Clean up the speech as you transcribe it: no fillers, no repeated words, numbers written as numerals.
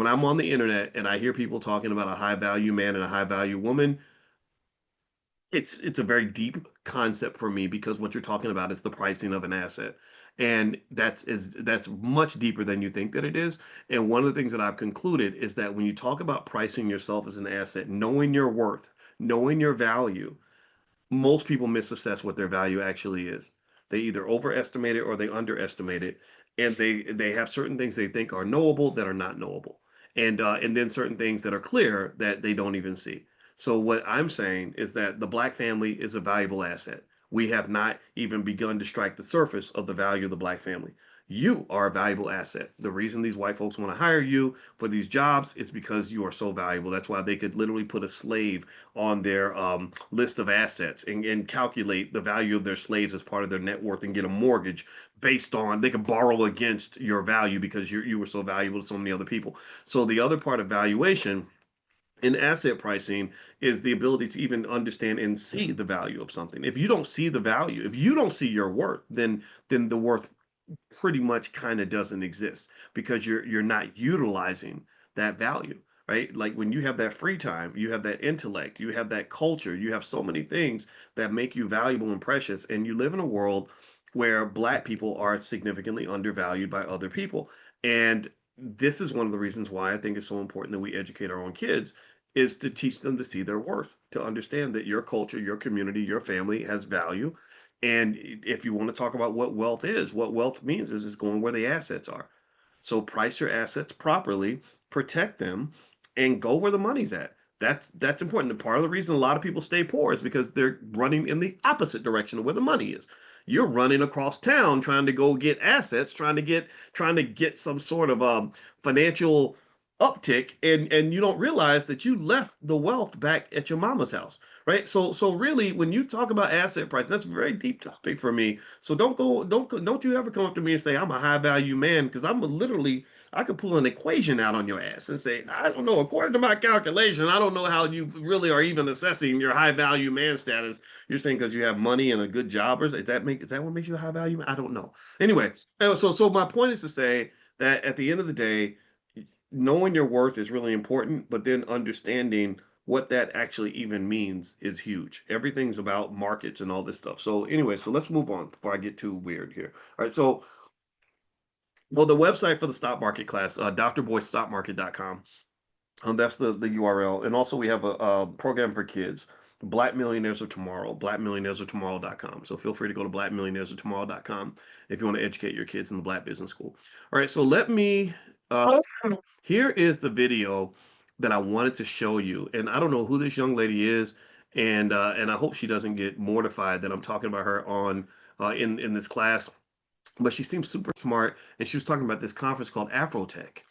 when I'm on the internet and I hear people talking about a high value man and a high value woman, it's a very deep concept for me because what you're talking about is the pricing of an asset. And that's much deeper than you think that it is. And one of the things that I've concluded is that when you talk about pricing yourself as an asset, knowing your worth, knowing your value, most people misassess what their value actually is. They either overestimate it or they underestimate it, and they have certain things they think are knowable that are not knowable, and then certain things that are clear that they don't even see. So what I'm saying is that the black family is a valuable asset. We have not even begun to strike the surface of the value of the black family. You are a valuable asset. The reason these white folks want to hire you for these jobs is because you are so valuable. That's why they could literally put a slave on their list of assets and calculate the value of their slaves as part of their net worth and get a mortgage based on they can borrow against your value because you were so valuable to so many other people. So the other part of valuation in asset pricing is the ability to even understand and see the value of something. If you don't see the value, if you don't see your worth, then the worth pretty much kind of doesn't exist because you're not utilizing that value, right? Like when you have that free time, you have that intellect, you have that culture, you have so many things that make you valuable and precious, and you live in a world where black people are significantly undervalued by other people. And this is one of the reasons why I think it's so important that we educate our own kids is to teach them to see their worth, to understand that your culture, your community, your family has value. And if you want to talk about what wealth means is it's going where the assets are. So price your assets properly, protect them, and go where the money's at. That's important. And part of the reason a lot of people stay poor is because they're running in the opposite direction of where the money is. You're running across town trying to go get assets, trying to get some sort of financial uptick, and you don't realize that you left the wealth back at your mama's house, right? So really, when you talk about asset price, that's a very deep topic for me. So don't you ever come up to me and say I'm a high value man because I'm literally I could pull an equation out on your ass and say I don't know, according to my calculation, I don't know how you really are even assessing your high value man status. You're saying because you have money and a good job, or is that what makes you a high value man? I don't know. Anyway, so my point is to say that at the end of the day, knowing your worth is really important, but then understanding what that actually even means is huge. Everything's about markets and all this stuff. So anyway, so let's move on before I get too weird here. All right, so well, the website for the stock market class, drboystockmarket.com. That's the URL. And also we have a program for kids, Black Millionaires of Tomorrow, blackmillionairesoftomorrow.com. So feel free to go to blackmillionairesoftomorrow.com if you want to educate your kids in the Black Business School. All right, so here is the video that I wanted to show you, and I don't know who this young lady is, and I hope she doesn't get mortified that I'm talking about her on in this class. But she seems super smart, and she was talking about this conference called Afrotech.